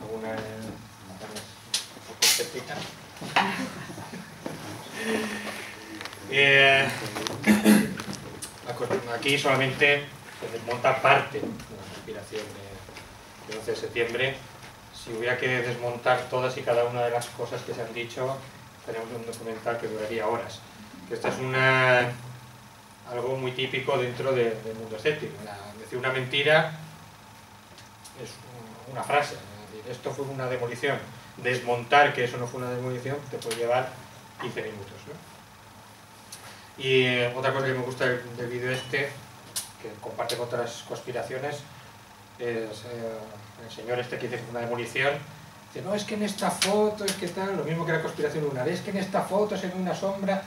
alguna un poco escéptica. Aquí solamente se desmonta parte de la conspiración del 11 de septiembre. Si hubiera que desmontar todas y cada una de las cosas que se han dicho, tenemos un documental que duraría horas. Esta es algo muy típico dentro del mundo escéptico. Decir una mentira es una frase. Es decir, esto fue una demolición. Desmontar que eso no fue una demolición te puede llevar 15 minutos, ¿no? Y otra cosa que me gusta del vídeo este, que comparte con otras conspiraciones, es el señor este que dice que fue una demolición. Dice, no, es que en esta foto, es que tal, lo mismo que la conspiración lunar, es que en esta foto se ve una sombra.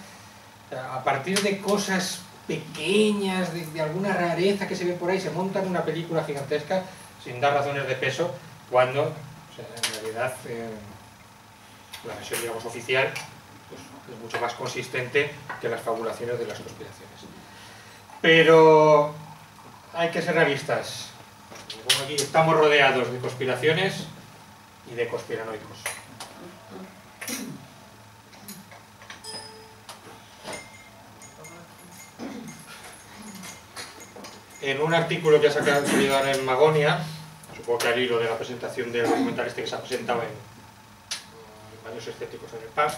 A partir de cosas pequeñas, de alguna rareza que se ve por ahí, se montan una película gigantesca sin dar razones de peso, cuando, o sea, en realidad, la versión, digamos, oficial, pues, es mucho más consistente que las fabulaciones de las conspiraciones. Pero hay que ser realistas. Como aquí estamos rodeados de conspiraciones y de conspiranoicos. En un artículo que ha salido ahora en Magonia, supongo que al hilo de la presentación del documental este que se ha presentado en Baños Escépticos en el PAB,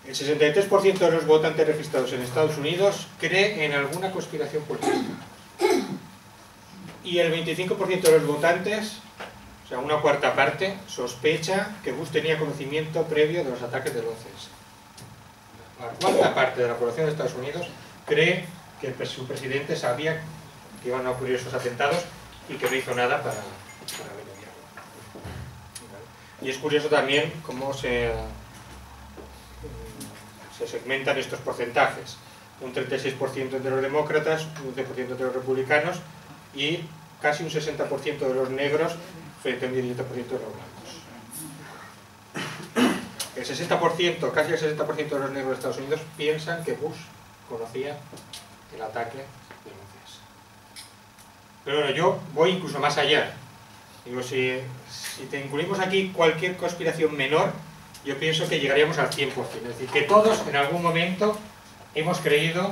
el 63% de los votantes registrados en Estados Unidos cree en alguna conspiración política. Y el 25% de los votantes, o sea, una cuarta parte, sospecha que Bush tenía conocimiento previo de los ataques del 11S. La cuarta parte de la población de Estados Unidos cree que su presidente sabía que iban a ocurrir esos atentados y que no hizo nada para remediarlo. Y es curioso también cómo se segmentan estos porcentajes. Un 36% de los demócratas, un 11% de los republicanos y casi un 60% de los negros frente a un 17% de los blancos. El 60%, casi el 60% de los negros de Estados Unidos piensan que Bush conocía el ataque del 11S. Pero bueno, yo voy incluso más allá. Digo, si te incluimos aquí cualquier conspiración menor, yo pienso que llegaríamos al 100%. Es decir, que todos en algún momento hemos creído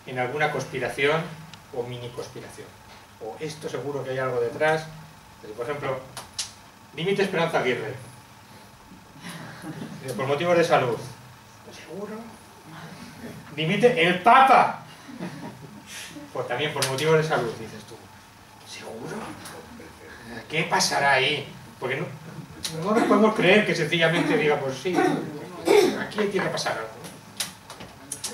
en alguna conspiración o mini conspiración. O esto seguro que hay algo detrás. Por ejemplo, dimite Esperanza Aguirre. Por motivos de salud. ¿Seguro? Dimite el Papa. Pues también por motivos de salud, dices tú. ¿Seguro? ¿Qué pasará ahí? Porque no nos podemos creer que sencillamente diga, pues sí, aquí tiene que pasar algo.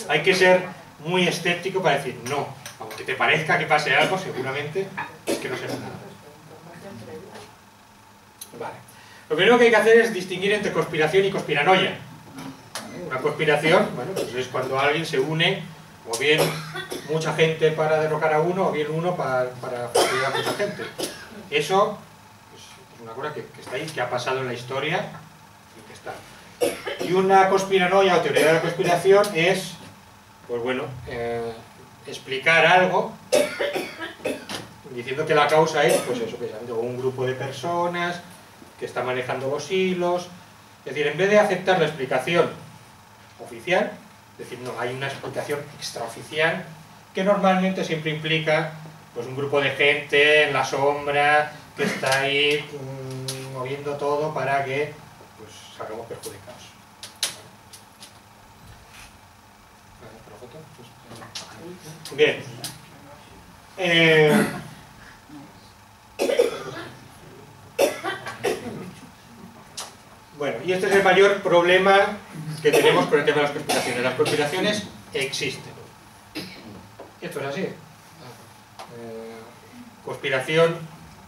Hay que ser muy escéptico para decir, no, aunque te parezca que pase algo, seguramente es que no será nada. Vale. Lo primero que hay que hacer es distinguir entre conspiración y conspiranoia. Una conspiración, bueno, pues es cuando alguien se une, o bien mucha gente para derrocar a uno, o bien uno para fastidiar a mucha gente. Eso pues, es una cosa que está ahí, que ha pasado en la historia y que está. Y una conspiranoia o teoría de la conspiración es, pues bueno, explicar algo diciendo que la causa es, pues eso, precisamente un grupo de personas que está manejando los hilos. Es decir, en vez de aceptar la explicación oficial, es decir, no, hay una explicación extraoficial que normalmente siempre implica pues un grupo de gente en la sombra que está ahí moviendo todo para que pues, salgamos perjudicados. Bien. Bueno, y este es el mayor problema que tenemos con el tema de las conspiraciones. Las conspiraciones existen. Esto es así. Conspiración,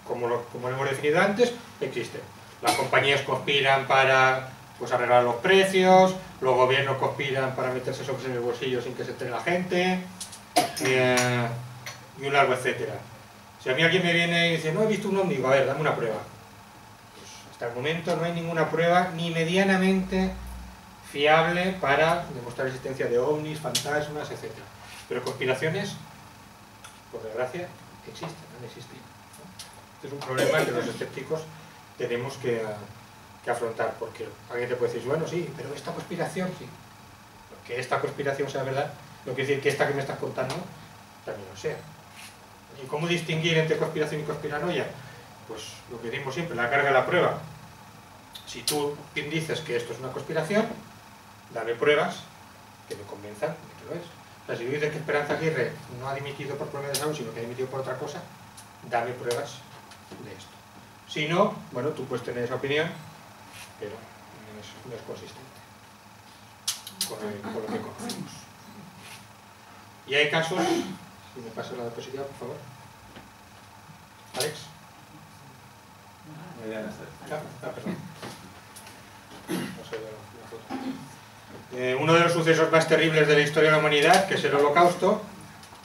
como lo hemos definido antes, existe. Las compañías conspiran para pues, arreglar los precios, los gobiernos conspiran para meterse sobres en el bolsillo sin que se entere la gente, y un largo etcétera. Si a mí alguien me viene y dice, no he visto un ovni, digo, a ver, dame una prueba. Hasta el momento no hay ninguna prueba ni medianamente fiable para demostrar la existencia de ovnis, fantasmas, etc. Pero conspiraciones, por desgracia, existen, han existido. Este es un problema que los escépticos tenemos que afrontar, porque alguien te puede decir, bueno, sí, pero esta conspiración, sí, que esta conspiración sea verdad, no quiere decir que esta que me estás contando también lo sea. ¿Y cómo distinguir entre conspiración y conspiranoia? Pues lo que decimos siempre, la carga de la prueba. Si tú dices que esto es una conspiración, dame pruebas que me convenzan de que lo es. O sea, si tú dices que Esperanza Aguirre no ha dimitido por problema de salud, sino que ha dimitido por otra cosa, dame pruebas de esto. Si no, bueno, tú puedes tener esa opinión, pero no es consistente con lo que conocemos. Y hay casos, si me pasas la diapositiva, por favor. Alex. Perdón. No sé la foto. Uno de los sucesos más terribles de la historia de la humanidad, que es el Holocausto,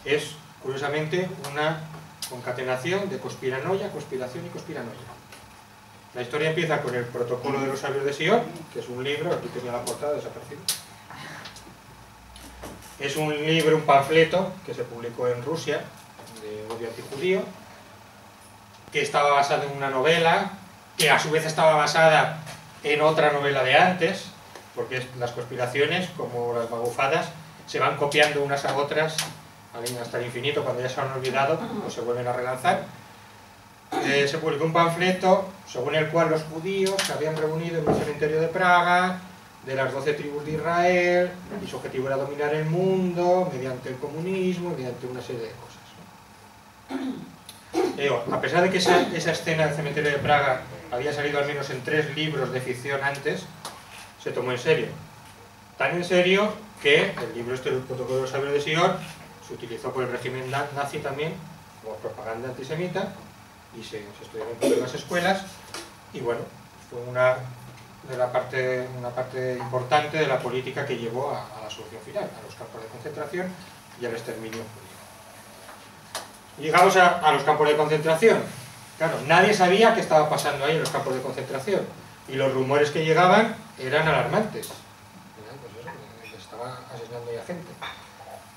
es, curiosamente, una concatenación de conspiranoia, conspiración y conspiranoia. La historia empieza con el Protocolo de los Sabios de Sion, que es un libro, aquí tenía la portada, desaparecido. Es un libro, un panfleto, que se publicó en Rusia, de odio antijudío, que estaba basado en una novela, que a su vez estaba basada en otra novela de antes, porque las conspiraciones, como las magufadas, se van copiando unas a otras hasta el infinito. Cuando ya se han olvidado, pues se vuelven a relanzar. Se publicó un panfleto según el cual los judíos se habían reunido en un cementerio de Praga, de las 12 tribus de Israel, y su objetivo era dominar el mundo mediante el comunismo, mediante una serie de cosas. A pesar de que esa escena del cementerio de Praga había salido al menos en 3 libros de ficción antes, se tomó en serio. Tan en serio que el libro este del Protocolo de los Sabios de Sion se utilizó por el régimen nazi también como propaganda antisemita, y se estudió en las escuelas, y bueno, fue una parte importante de la política que llevó a la solución final, a los campos de concentración y al exterminio judío. Llegamos a los campos de concentración. Claro, nadie sabía qué estaba pasando ahí en los campos de concentración, y los rumores que llegaban eran alarmantes. Pues estaba asesinando ahí a gente.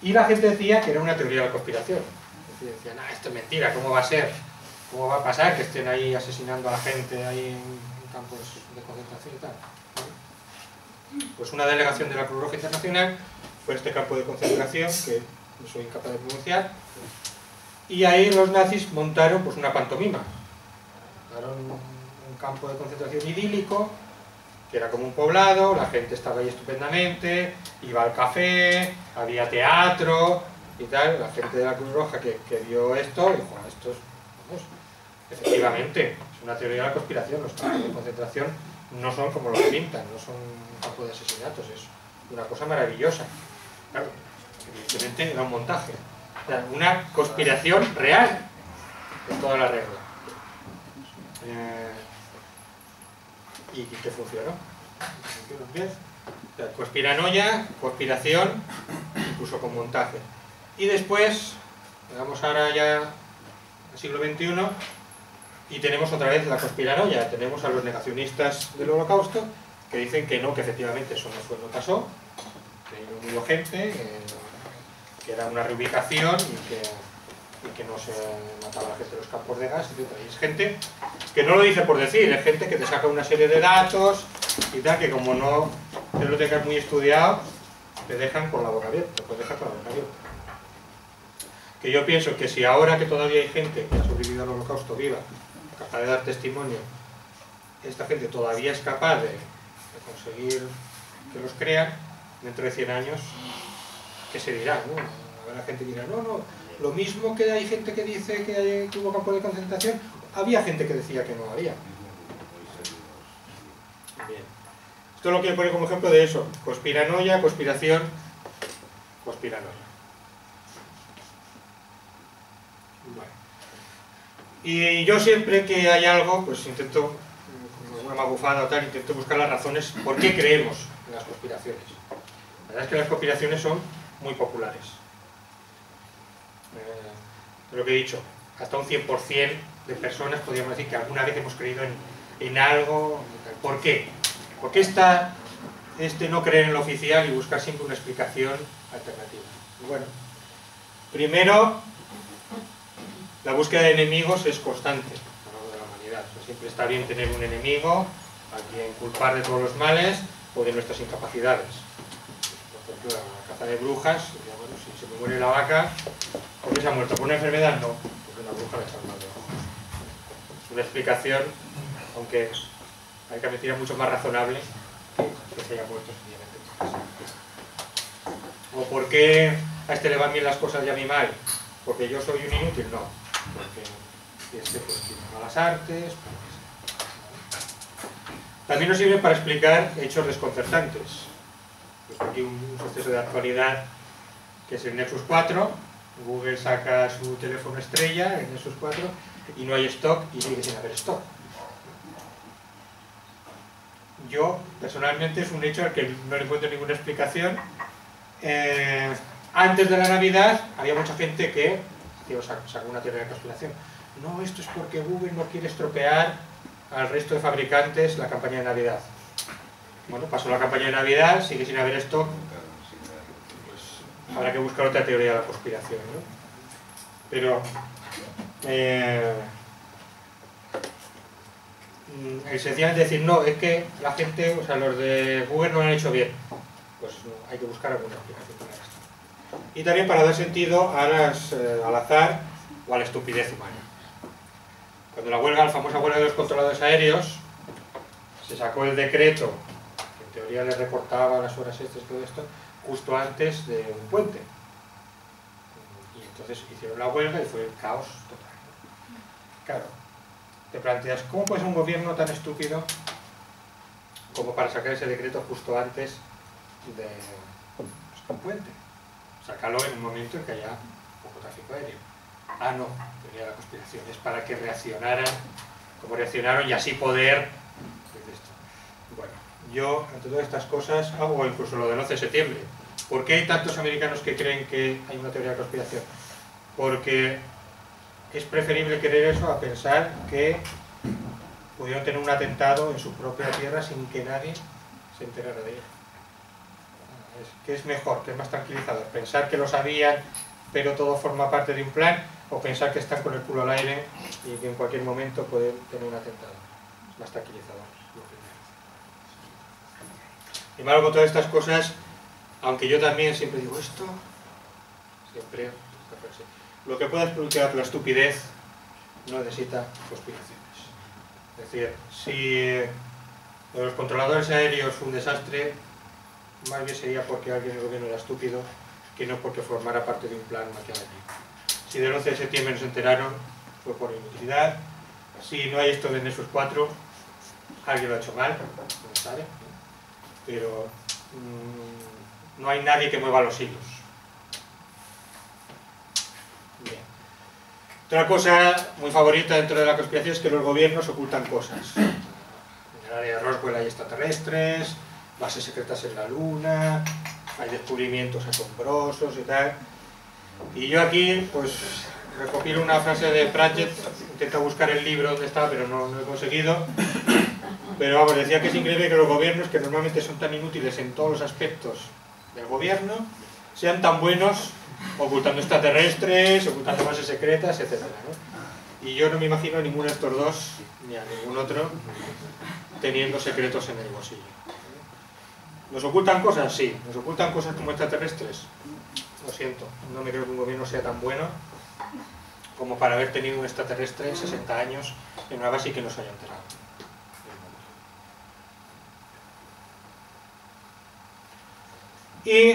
Y la gente decía que era una teoría de la conspiración. Decían, esto es mentira, ¿cómo va a ser? ¿Cómo va a pasar que estén ahí asesinando a la gente ahí en campos de concentración y tal? Pues una delegación de la Cruz Roja Internacional fue a este campo de concentración, que no soy incapaz de pronunciar, y ahí los nazis montaron pues una pantomima. Montaron un campo de concentración idílico, que era como un poblado, la gente estaba ahí estupendamente, iba al café, había teatro y tal. La gente de la Cruz Roja que vio esto, dijo, esto es, vamos, efectivamente, es una teoría de la conspiración. Los campos de concentración no son como los pintan, no son un campo de asesinatos, es una cosa maravillosa. Claro, evidentemente era un montaje, o sea, una conspiración real en toda la regla. Y que funcionó. Bien. O sea, conspiranoia, conspiración, incluso con montaje. Y después, llegamos ahora ya al siglo XXI, y tenemos otra vez la conspiranoia. Tenemos a los negacionistas del Holocausto, que dicen que no, que efectivamente eso no pasó, que no murió gente, que era una reubicación y que no se mataba a la gente de los campos de gas, etc. Y es gente que no lo dice por decir, es gente que te saca una serie de datos y tal, que como no te lo tengas muy estudiado, te dejan con la boca abierta, te puedes dejar con la boca abierta. Que yo pienso que si ahora que todavía hay gente que ha sobrevivido al Holocausto viva, capaz de dar testimonio, esta gente todavía es capaz de conseguir que los crean, dentro de 100 años, ¿qué se dirá? ¿No? Habrá gente que dirá, no, lo mismo que hay gente que dice que hubo campos de concentración, había gente que decía que no había. Bien. Esto lo quiero poner como ejemplo de eso: conspiranoia, conspiración, conspiranoia. Bueno. Y yo siempre que hay algo, pues intento, como una magufada o tal, intento buscar las razones por qué creemos en las conspiraciones. La verdad es que las conspiraciones son muy populares. Lo que he dicho, hasta un 100% de personas podríamos decir que alguna vez hemos creído en algo. ¿Por qué? ¿Por qué está no creer en lo oficial y buscar siempre una explicación alternativa? Bueno, primero, la búsqueda de enemigos es constante a lo largo de la realidad. O sea, siempre está bien tener un enemigo a quien culpar de todos los males o de nuestras incapacidades. Por ejemplo, la caza de brujas, bueno, si se me muere la vaca, ¿por qué se ha muerto? ¿Por una enfermedad? No, porque una bruja le ha echado mal de ojos. Es una explicación, aunque hay que admitir, mucho más razonable que se haya muerto sencillamente. ¿O por qué a este le van bien las cosas y a mí mal? ¿Porque yo soy un inútil? No. Porque este pues tiene malas artes. También nos sirve para explicar hechos desconcertantes. Pues aquí un suceso de actualidad que es el Nexus 4. Google saca su teléfono estrella, el Nexus 4, y no hay stock y sigue sin haber stock. Yo, personalmente, es un hecho al que no le encuentro ninguna explicación. Antes de la Navidad había mucha gente que sacó una teoría de conspiración. No, esto es porque Google no quiere estropear al resto de fabricantes la campaña de Navidad. Bueno, pasó la campaña de Navidad, sigue sin haber stock, pues habrá que buscar otra teoría de la conspiración, ¿no? Pero sencillamente decir, no, es que la gente, o sea, los de Google no lo han hecho bien, pues no, hay que buscar alguna explicación para esto. Y también para dar sentido a al azar o a la estupidez humana. Cuando la famosa huelga de los controladores aéreos, se sacó el decreto, que en teoría les reportaba las horas extras y todo esto, justo antes de un puente. Y entonces hicieron la huelga y fue el caos total. Claro, te planteas, ¿cómo puede ser un gobierno tan estúpido como para sacar ese decreto justo antes de un puente? Sácalo en un momento en que haya poco tráfico aéreo. Ah, no, teoría de la conspiración, es para que reaccionaran como reaccionaron y así poder... Bueno, yo, entre todas estas cosas, o incluso lo del 11 de septiembre, ¿por qué hay tantos americanos que creen que hay una teoría de conspiración? Porque es preferible creer eso a pensar que pudieron tener un atentado en su propia tierra sin que nadie se enterara de ello. ¿Qué es mejor? ¿Qué es más tranquilizador? ¿Pensar que lo sabían pero todo forma parte de un plan? ¿O pensar que están con el culo al aire y que en cualquier momento pueden tener un atentado? Es más tranquilizador. Y malo con todas estas cosas, aunque yo también siempre digo esto, siempre, lo que pueda explicar la estupidez no necesita conspiraciones. Es decir, si los controladores aéreos fue un desastre, más bien sería porque alguien del gobierno era estúpido que no porque formara parte de un plan maquiavélico. Si del 11 de septiembre no se enteraron, fue por inutilidad. Si no hay esto de Nexus 4, alguien lo ha hecho mal, no se sabe, pero no hay nadie que mueva los hilos. Bien. Otra cosa muy favorita dentro de la conspiración es que los gobiernos ocultan cosas. En el área de Roswell hay extraterrestres, bases secretas en la Luna, hay descubrimientos asombrosos y tal. Y yo aquí, pues, recopilo una frase de Pratchett, intento buscar el libro donde estaba, pero no lo he conseguido. Pero vamos, decía que es increíble que los gobiernos, que normalmente son tan inútiles en todos los aspectos del gobierno, sean tan buenos ocultando extraterrestres, ocultando bases secretas, etc., ¿no? Y yo no me imagino a ninguno de estos dos, ni a ningún otro, teniendo secretos en el bolsillo. ¿Nos ocultan cosas? Sí. ¿Nos ocultan cosas como extraterrestres? Lo siento, no me creo que un gobierno sea tan bueno como para haber tenido un extraterrestre 60 años en una base y que no se haya enterado. Y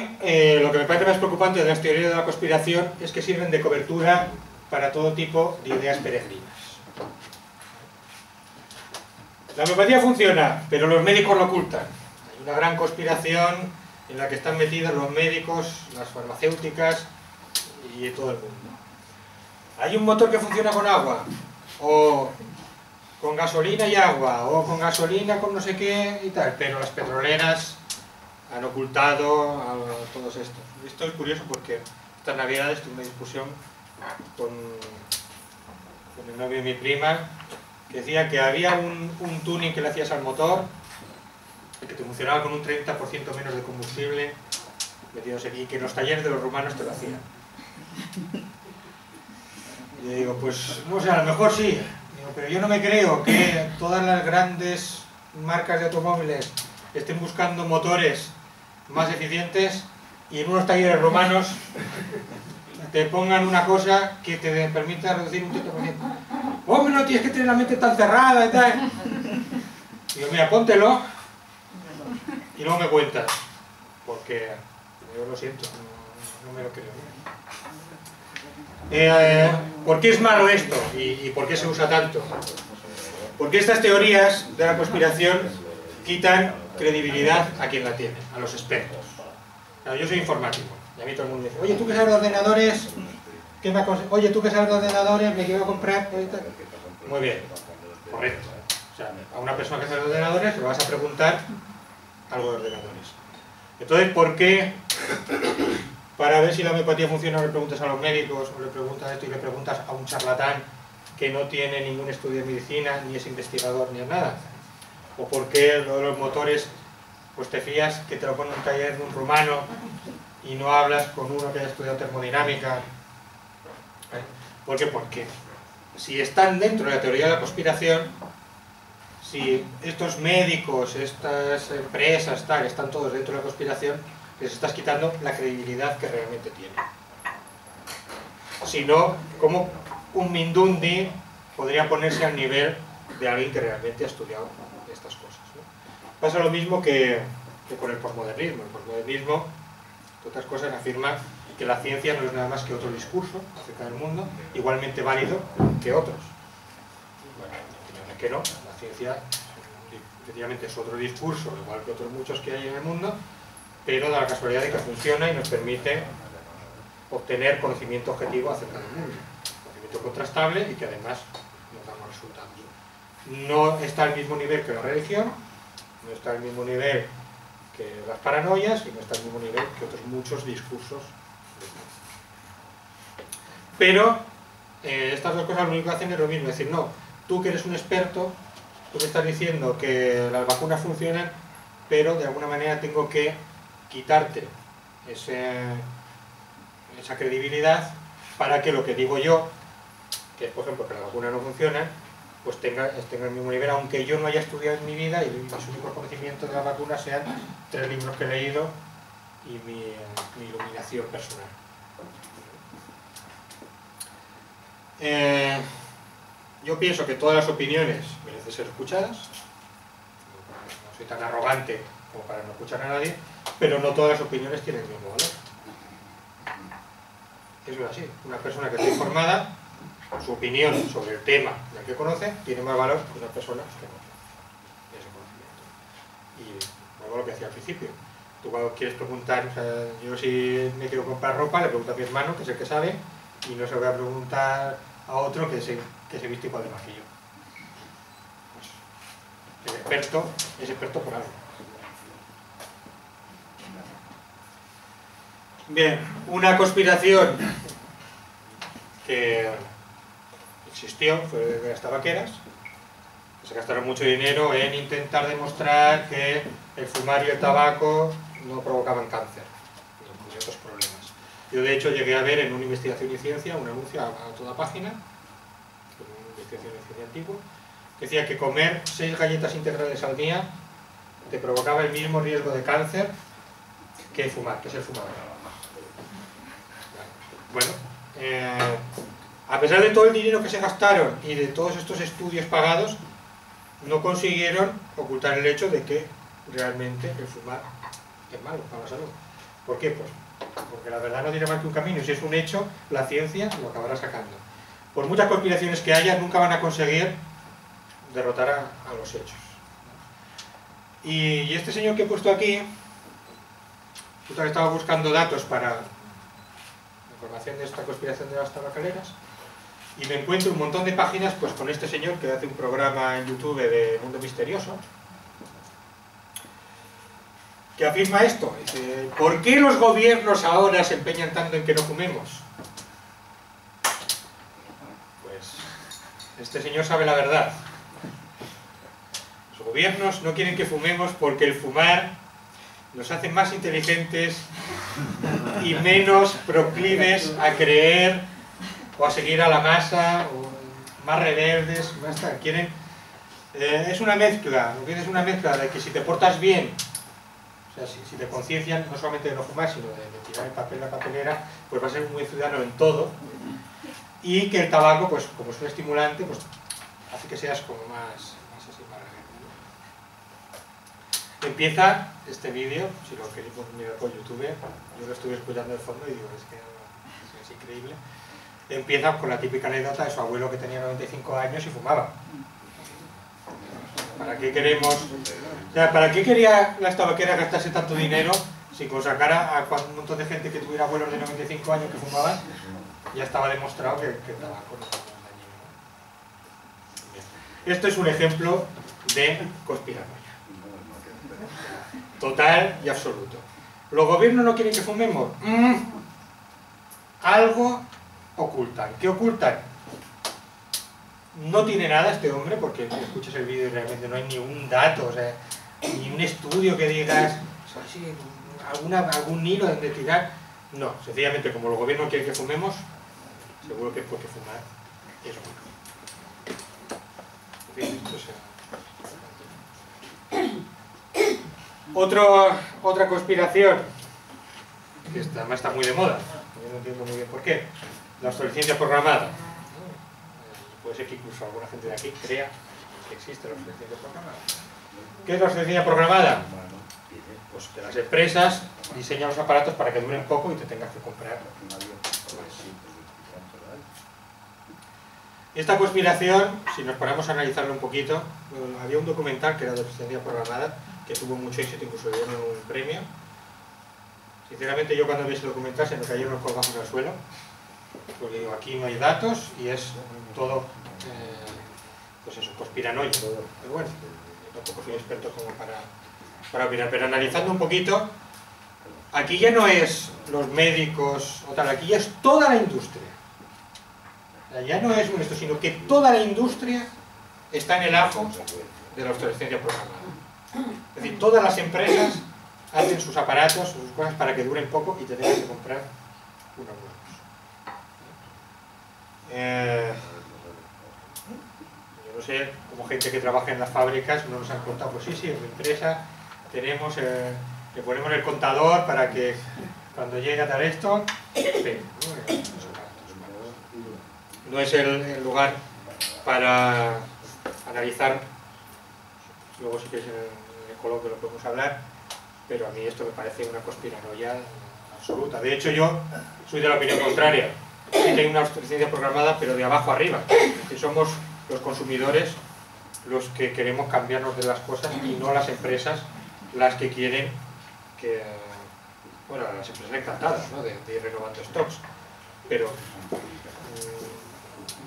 lo que me parece más preocupante de las teorías de la conspiración es que sirven de cobertura para todo tipo de ideas peregrinas. La homeopatía funciona, pero los médicos lo ocultan. Hay una gran conspiración en la que están metidos los médicos, las farmacéuticas y todo el mundo. Hay un motor que funciona con agua, o con gasolina y agua, o con gasolina con no sé qué y tal, pero las petroleras han ocultado a todos estos. Esto es curioso porque estas navidades tuve una discusión con el novio de mi prima, que decía que había un tuning que le hacías al motor que te funcionaba con un 30% menos de combustible metidos aquí, y que en los talleres de los rumanos te lo hacían. Y yo digo, pues no sé, a lo mejor sí. Digo, pero yo no me creo que todas las grandes marcas de automóviles estén buscando motores más eficientes y en unos talleres romanos te pongan una cosa que te permita reducir un 30%. Hombre, no tienes que tener la mente tan cerrada y tal. Digo, mira, póntelo y luego me cuentas, porque yo lo siento, no me lo creo. ¿Por qué es malo esto? ¿Y por qué se usa tanto? Porque estas teorías de la conspiración quitan credibilidad a quien la tiene, a los expertos. Claro, yo soy informático, y a mí todo el mundo dice, oye, ¿tú que sabes de ordenadores? ¿Qué me aconsejas? Oye, ¿tú que sabes de ordenadores? Me quiero comprar... Muy bien, correcto. O sea, a una persona que sabe de ordenadores le vas a preguntar algo de ordenadores. Entonces, ¿por qué para ver si la homeopatía funciona le preguntas a los médicos o le preguntas esto y le preguntas a un charlatán que no tiene ningún estudio de medicina, ni es investigador, ni es nada? ¿O por qué lo de los motores, pues te fías que te lo pone un taller de un rumano y no hablas con uno que haya estudiado termodinámica? ¿Por qué? Porque si están dentro de la teoría de la conspiración, si estos médicos, estas empresas, tal, están todos dentro de la conspiración, les estás quitando la credibilidad que realmente tienen. Si no, ¿cómo un Mindundi podría ponerse al nivel de alguien que realmente ha estudiado estas cosas, ¿no? Pasa lo mismo que con el posmodernismo. El posmodernismo, entre otras cosas, afirma que la ciencia no es nada más que otro discurso acerca del mundo, igualmente válido que otros. Bueno, la que no, la ciencia efectivamente es otro discurso, igual que otros muchos que hay en el mundo, pero da la casualidad de que funciona y nos permite obtener conocimiento objetivo acerca del mundo, conocimiento contrastable y que además nos da más resultados. No está al mismo nivel que la religión, no está al mismo nivel que las paranoias y no está al mismo nivel que otros muchos discursos. Pero estas dos cosas lo único que hacen es lo mismo, es decir, no, tú que eres un experto, tú me estás diciendo que las vacunas funcionan, pero de alguna manera tengo que quitarte esa credibilidad para que lo que digo yo, que es por ejemplo que las vacunas no funcionan, pues tenga el mismo nivel, aunque yo no haya estudiado en mi vida y mis únicos conocimientos de las vacunas sean 3 libros que he leído y mi iluminación personal. Yo pienso que todas las opiniones merecen ser escuchadas, no soy tan arrogante como para no escuchar a nadie, pero no todas las opiniones tienen el mismo valor. Eso es así, una persona que está informada, su opinión sobre el tema del que conoce tiene más valor que una persona que no tiene ese conocimiento. Y luego lo que decía al principio, tú cuando quieres preguntar, o sea, yo si me quiero comprar ropa le pregunto a mi hermano, que es el que sabe, y no se lo voy a preguntar a otro que se viste igual de más que yo. Pues, el experto es experto por algo. Bien, una conspiración que existió fue de las tabaqueras, que se gastaron mucho dinero en intentar demostrar que el fumar y el tabaco no provocaban cáncer y otros problemas. Yo de hecho llegué a ver en una investigación y ciencia un anuncio a toda página, una investigación y ciencia antigua, que decía que comer 6 galletas integrales al día te provocaba el mismo riesgo de cáncer que fumar, que es el fumador. Bueno, a pesar de todo el dinero que se gastaron y de todos estos estudios pagados, no consiguieron ocultar el hecho de que realmente el fumar es malo para la salud. ¿Por qué? Pues porque la verdad no tiene más que un camino, y si es un hecho, la ciencia lo acabará sacando. Por muchas conspiraciones que haya, nunca van a conseguir derrotar a los hechos. Y este señor que he puesto aquí, justo que estaba buscando datos para la información de esta conspiración de las tabacaleras, y me encuentro un montón de páginas pues con este señor que hace un programa en YouTube de Mundo Misterioso, que afirma esto, dice, ¿por qué los gobiernos ahora se empeñan tanto en que no fumemos? Pues este señor sabe la verdad. Los gobiernos no quieren que fumemos porque el fumar nos hace más inteligentes y menos proclives a creer o a seguir a la masa más rebeldes, más tal, quieren... es una mezcla, lo que es una mezcla de que si te portas bien, o sea, si te conciencian no solamente de no fumar, sino de tirar el papel en la papelera, pues vas a ser un buen ciudadano en todo, y que el tabaco, pues como es un estimulante, pues hace que seas como más así, más rebelde, ¿no? Empieza este vídeo, si lo queréis mirar por YouTube, yo lo estuve escuchando de fondo y digo, es que es increíble. Empieza con la típica anécdota de su abuelo que tenía 95 años y fumaba. ¿Para qué queremos? O sea, ¿para qué quería las tabaqueras gastarse tanto dinero si con sacar a un montón de gente que tuviera abuelos de 95 años que fumaban? Ya estaba demostrado que el tabaco no es dañino. Esto es un ejemplo de conspiranoia. Total y absoluto. ¿Los gobiernos no quieren que fumemos? Algo ocultan. ¿Qué ocultan? No tiene nada este hombre, porque escuchas el vídeo y realmente no hay ni un dato, o sea, ni un estudio que digas, sí, algún hilo donde tirar. No, sencillamente como los gobiernos quieren que fumemos, seguro que es porque fumar es bueno. En fin, esto otra conspiración, que además está muy de moda, yo no entiendo muy bien por qué, la obsolescencia programada. Puede ser que incluso alguna gente de aquí crea que existe la obsolescencia programada. ¿Qué es la obsolescencia programada? Pues que las empresas diseñan los aparatos para que duren poco y te tengas que comprar más. Esta conspiración, si nos ponemos a analizarlo un poquito, había un documental que era de obsolescencia programada, que tuvo mucho éxito, incluso le dieron un premio. Sinceramente yo cuando vi ese documental se me cayeron los colgajos al suelo, porque digo, aquí no hay datos y es todo, pues eso, conspiranoia. Pero bueno, tampoco soy experto como para opinar, pero analizando un poquito, aquí ya no es los médicos o tal, aquí ya es toda la industria. O sea, ya no es esto, sino que toda la industria está en el ajo de la obsolescencia programada. Es decir, todas las empresas hacen sus aparatos, sus cosas para que duren poco y te tengas que comprar unos nuevos. Yo no sé, como gente que trabaja en las fábricas no nos han contado, pues sí, en mi empresa tenemos, le ponemos el contador para que cuando llegue a dar esto, no es el lugar para analizar, luego si queréis en el coloquio lo podemos hablar, pero a mí esto me parece una conspiranoia absoluta. De hecho yo soy de la opinión contraria. Sí que hay una obsolescencia programada, pero de abajo arriba, que somos los consumidores los que queremos cambiarnos de las cosas y no las empresas las que quieren que, bueno, las empresas encantadas, ¿no?, de ir renovando stocks, pero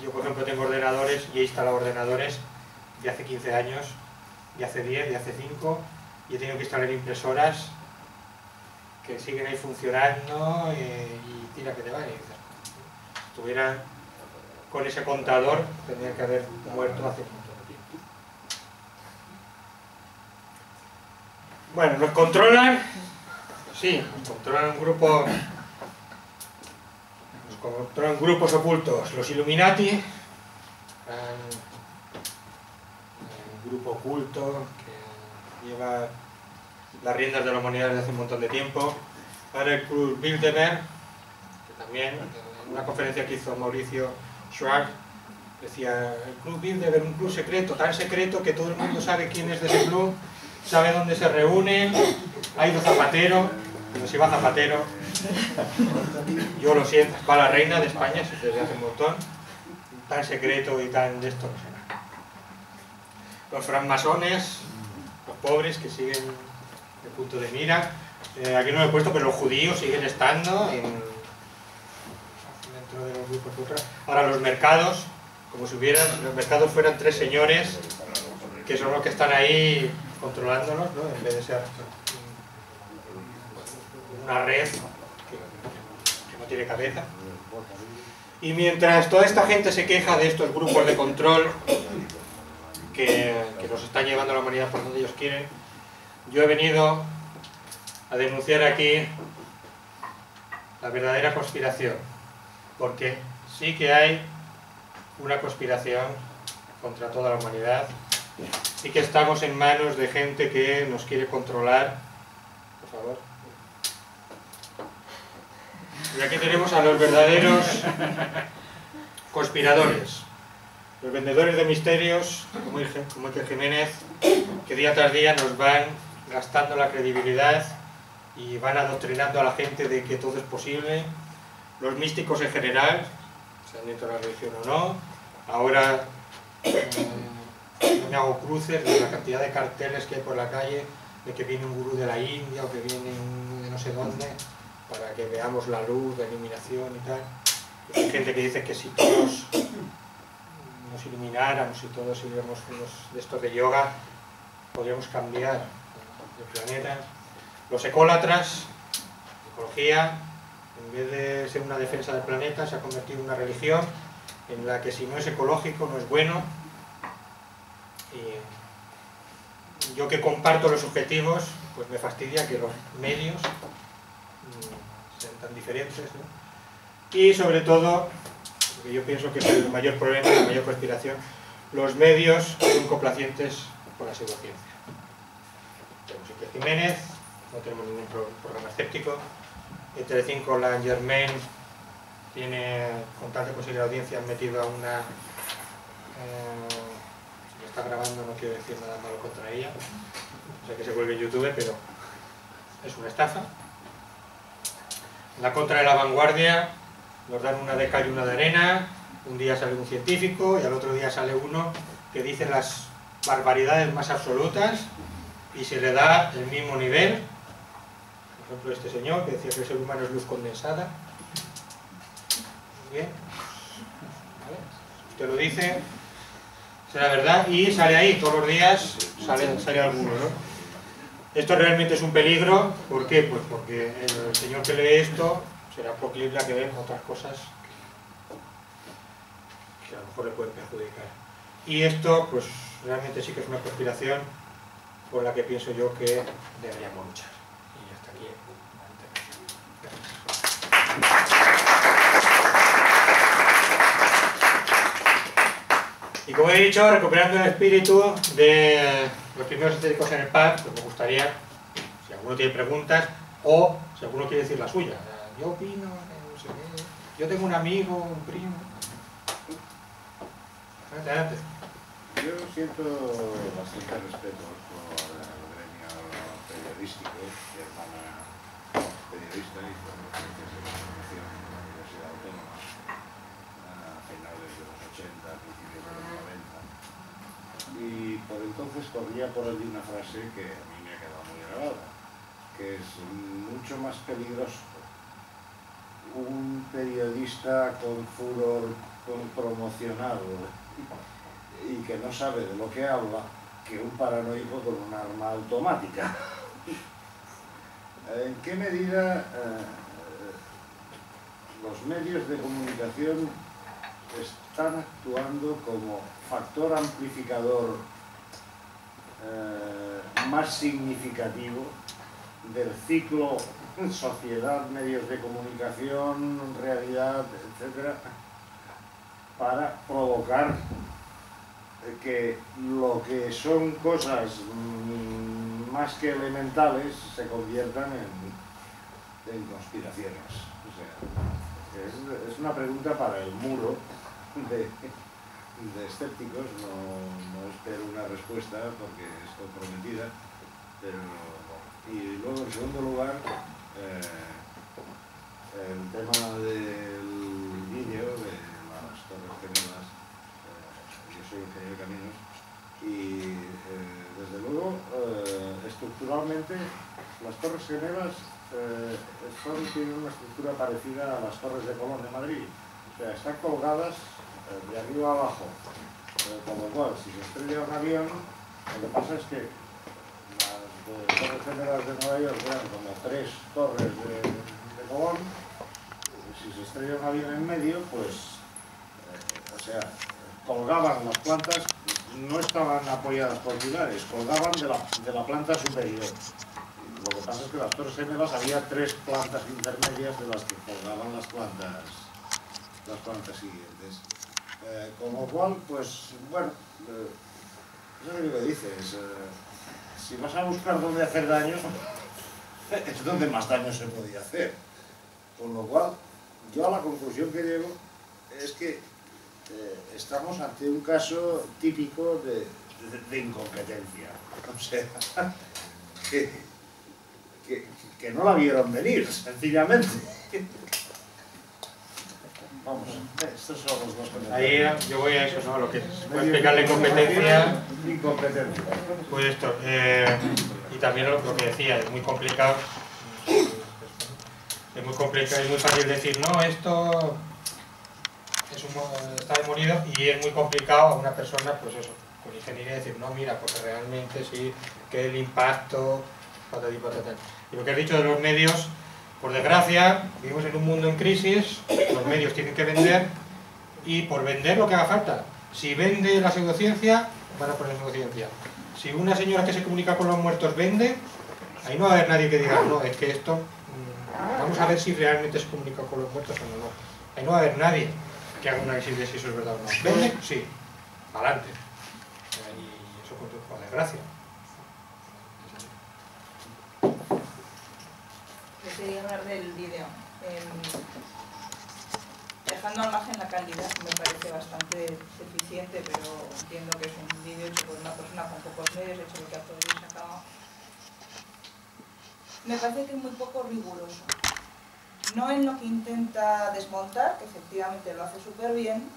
yo por ejemplo tengo ordenadores y he instalado ordenadores de hace 15 años, de hace 10, de hace 5, y he tenido que instalar impresoras que siguen ahí funcionando y tira que te va, y dices, estuviera con ese contador, tendría que haber muerto hace un montón de tiempo. Bueno, nos controlan, sí, nos controlan grupos ocultos, los Illuminati, un grupo oculto que lleva las riendas de la humanidad desde hace un montón de tiempo. Ahora el Club Bilderberg, que también en una conferencia que hizo Mauricio Schwab decía, el Club Bilderberg, un club secreto, tan secreto que todo el mundo sabe quién es de ese club, sabe dónde se reúnen, ha ido Zapatero, pero si va Zapatero, yo lo siento, va la reina de España desde hace un montón, tan secreto y tan de esto no sé nada. Los francmasones, los pobres que siguen el punto de mira, aquí no lo he puesto, pero los judíos siguen estando dentro de los grupos ultras. Ahora los mercados, como si los mercados fueran tres señores que son los que están ahí controlándolos, ¿no?, en vez de ser una red que no tiene cabeza. Y mientras toda esta gente se queja de estos grupos de control que nos están llevando a la humanidad por donde ellos quieren, yo he venido a denunciar aquí la verdadera conspiración, porque sí que hay una conspiración contra toda la humanidad y que estamos en manos de gente que nos quiere controlar. Por favor. Y aquí tenemos a los verdaderos conspiradores, los vendedores de misterios, como Iker Jiménez, que día tras día nos van gastando la credibilidad y van adoctrinando a la gente de que todo es posible. Los místicos en general, sean dentro de la religión o no. Ahora no me hago cruces de la cantidad de carteles que hay por la calle de que viene un gurú de la India o que viene un de no sé dónde para que veamos la luz, la iluminación y tal. Y hay gente que dice que si todos nos ilumináramos y todos siguiéramos unos de estos de yoga, podríamos cambiar el planeta. Los ecólatras, ecología, en vez de ser una defensa del planeta, se ha convertido en una religión en la que si no es ecológico no es bueno. Y yo que comparto los objetivos, pues me fastidia que los medios sean tan diferentes, ¿no? Y sobre todo, lo que yo pienso que es el mayor problema, la mayor conspiración, los medios son complacientes con la pseudociencia. Tenemos Iker Jiménez, no tenemos ningún programa escéptico. Telecinco, la Germain, tiene, con tal de conseguir audiencia, han metido a una... si me está grabando no quiero decir nada malo contra ella, o sea que se vuelve youtuber, pero es una estafa. En la contra de La Vanguardia nos dan una de cal y una de arena, un día sale un científico y al otro día sale uno que dice las barbaridades más absolutas y se le da el mismo nivel. Por ejemplo, este señor que decía que el ser humano es luz condensada. Muy bien, ¿vale? Usted lo dice, será verdad, y sale ahí, todos los días sale alguno, ¿no? Esto realmente es un peligro. ¿Por qué? Pues porque el señor que lee esto será proclive a que vea otras cosas que a lo mejor le pueden perjudicar. Y esto, pues realmente sí que es una conspiración por la que pienso yo que deberíamos luchar. Y hasta aquí la intervención. Y como he dicho, recuperando el espíritu de los primeros estéticos en el pub, pues me gustaría, si alguno tiene preguntas, o si alguno quiere decir la suya. Yo opino, no sé qué, yo tengo un amigo, un primo. Adelante. Yo siento bastante respeto por el gremio periodístico. Mi hermana periodista y por ciencias de la información en la Universidad Autónoma a finales de los 80, principios de los 90. Y por entonces corría por allí una frase que a mí me ha quedado muy grabada, que es mucho más peligroso un periodista con furor promocionado y que no sabe de lo que habla que un paranoico con un arma automática. ¿En qué medida los medios de comunicación están actuando como factor amplificador más significativo del ciclo sociedad, medios de comunicación, realidad, etcétera, para provocar que lo que son cosas más que elementales se conviertan en conspiraciones? O sea, es una pregunta para el muro de escépticos. No espero una respuesta porque es comprometida, pero y luego en segundo lugar el tema del vídeo de las Torres Gemelas. Yo soy ingeniero de caminos y desde luego estructuralmente las Torres Gemelas tienen una estructura parecida a las Torres de Colón de Madrid. O sea, están colgadas de arriba a abajo, con lo cual si se estrella un avión, lo que pasa es que las Torres Gemelas de Nueva York eran como 3 torres de Colón. Si se estrella un avión en medio, pues o sea, colgaban las plantas, no estaban apoyadas por pilares, colgaban de la planta superior. Lo que pasa es que las Torres Gemelas había 3 plantas intermedias de las que colgaban las plantas siguientes. Con lo cual, pues, bueno, eso es lo que dices. Si vas a buscar dónde hacer daño, es donde más daño se podía hacer. Con lo cual, yo a la conclusión que llego es que estamos ante un caso típico de incompetencia. O sea, que no la vieron venir, sencillamente. Vamos, estos son los dos comentarios. Ahí yo voy a eso, ¿no? Lo que puede explicar la incompetencia. Incompetencia. Pues esto. Y también lo que decía, es muy complicado. Es muy complicado, es muy fácil decir, no, esto está demolido, y es muy complicado a una persona, pues eso, con ingeniería decir, no, mira, porque realmente sí, que el impacto, patatí, patatán. Y lo que has dicho de los medios, por desgracia, vivimos en un mundo en crisis, los medios tienen que vender, y por vender lo que haga falta. Si vende la pseudociencia, van a poner pseudociencia. Si una señora que se comunica con los muertos vende, ahí no va a haber nadie que diga, no, es que esto, vamos a ver si realmente se comunica con los muertos o no. Ahí no va a haber nadie que haga un análisis de si eso es verdad o no. ¿Vende? Sí. Adelante. Y eso por desgracia. Yo quería hablar del vídeo. Dejando al margen la calidad, me parece bastante deficiente, pero entiendo que es un vídeo hecho por una persona con pocos medios, hecho lo que ha podido y sacado. Me parece que es muy poco riguroso. No en lo que intenta desmontar, que efectivamente lo hace súper bien,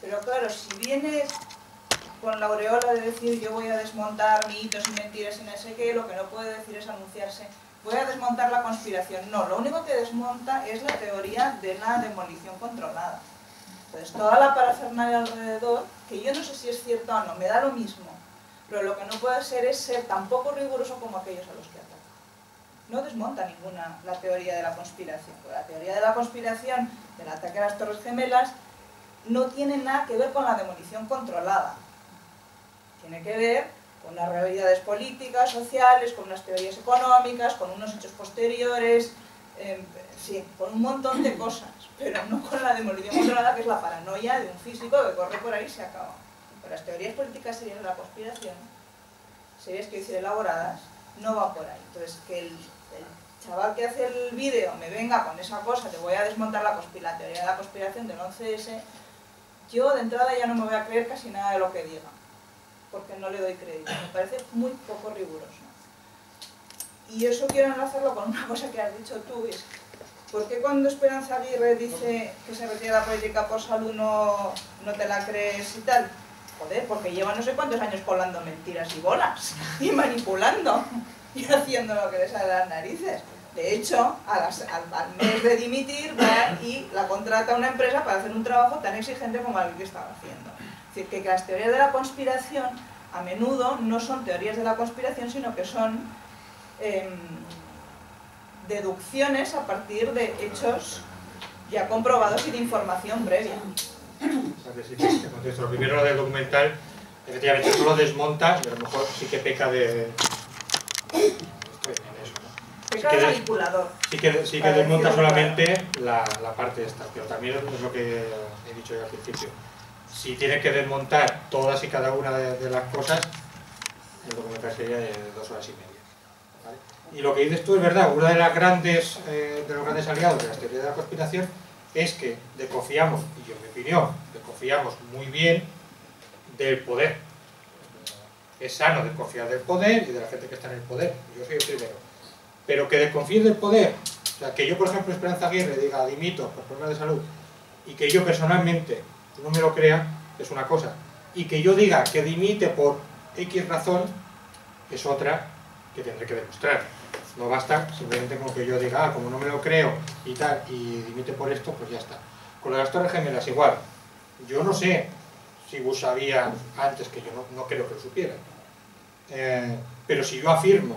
pero claro, si viene con la aureola de decir yo voy a desmontar mitos y mentiras y no sé qué, lo que no puede decir es anunciarse voy a desmontar la conspiración. No, lo único que desmonta es la teoría de la demolición controlada. Entonces, toda la parafernalia alrededor, que yo no sé si es cierto o no, me da lo mismo, pero lo que no puede ser es ser tan poco riguroso como aquellos a los que ataca. No desmonta ninguna la teoría de la conspiración. La teoría de la conspiración del ataque a las Torres Gemelas no tiene nada que ver con la demolición controlada. Tiene que ver con las realidades políticas, sociales, con unas teorías económicas, con unos hechos posteriores, sí, con un montón de cosas, pero no con la demolición controlada, que es la paranoia de un físico que corre por ahí y se acaba. Pero las teorías políticas serias de la conspiración, serias que hice elaboradas, no va por ahí. Entonces, que el chaval que hace el vídeo me venga con esa cosa, te voy a desmontar la teoría de la conspiración del 11S, yo de entrada ya no me voy a creer casi nada de lo que diga, porque no le doy crédito, me parece muy poco riguroso. Y eso quiero enlazarlo con una cosa que has dicho tú, es ¿por qué cuando Esperanza Aguirre dice que se retira la política por salud no te la crees y tal? Joder, porque lleva no sé cuántos años colando mentiras y bolas, y manipulando, y haciendo lo que le sale a las narices. De hecho, al mes de dimitir, va y la contrata a una empresa para hacer un trabajo tan exigente como el que estaba haciendo. Es decir, que las teorías de la conspiración a menudo no son teorías de la conspiración, sino que son deducciones a partir de hechos ya comprobados y de información previa. Lo primero, lo del documental, efectivamente no lo desmonta, y a lo mejor sí que peca de... Peca de manipulador. Sí que desmonta solamente la parte esta, pero también es lo que he dicho yo al principio. Si tiene que desmontar todas y cada una de las cosas, el documental sería de 2 horas y media. ¿Vale? Y lo que dices tú es verdad, uno de los grandes aliados de las teorías de la conspiración es que desconfiamos, y yo en mi opinión, desconfiamos muy bien del poder. Es sano desconfiar del poder y de la gente que está en el poder, yo soy el primero. Pero que desconfíes del poder, o sea, que yo por ejemplo Esperanza Aguirre diga dimito por problemas de salud y que yo personalmente no me lo crea, es una cosa, y que yo diga que dimite por X razón es otra que tendré que demostrar. No basta simplemente con que yo diga, como no me lo creo y tal, y dimite por esto, pues ya está. Con las Torres Gemelas igual, yo no sé si Bush sabía antes, que yo no creo que lo supiera, pero si yo afirmo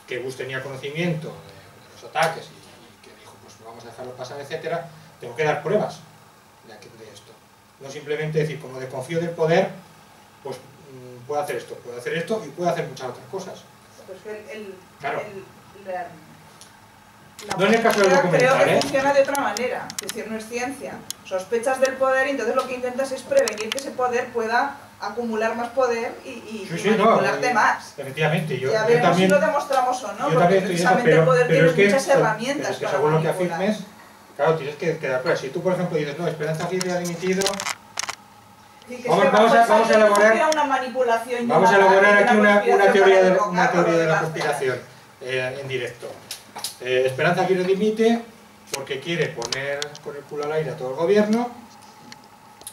que Bush tenía conocimiento de los ataques y que dijo, pues vamos a dejarlo pasar, etcétera, tengo que dar pruebas de esto. No simplemente decir, como desconfío del poder, pues puedo hacer esto y puedo hacer muchas otras cosas. Pues claro. No en el caso del creo documental, que funciona de otra manera, es decir, no es ciencia. Sospechas del poder y entonces lo que intentas es prevenir que ese poder pueda acumular más poder y manipularte más. Efectivamente, yo Ya veremos también, si lo demostramos o no, yo porque también estoy precisamente eso, el poder pero tiene es que, muchas herramientas pero es que para según lo que manipular. afirmes, claro, tienes que dar pruebas. Si tú, por ejemplo, dices, no, Esperanza Aguirre ha dimitido, vamos a elaborar, una manipulación vamos a elaborar aquí una teoría de la la conspiración en directo. Esperanza Aguirre dimite porque quiere poner con el culo al aire a todo el gobierno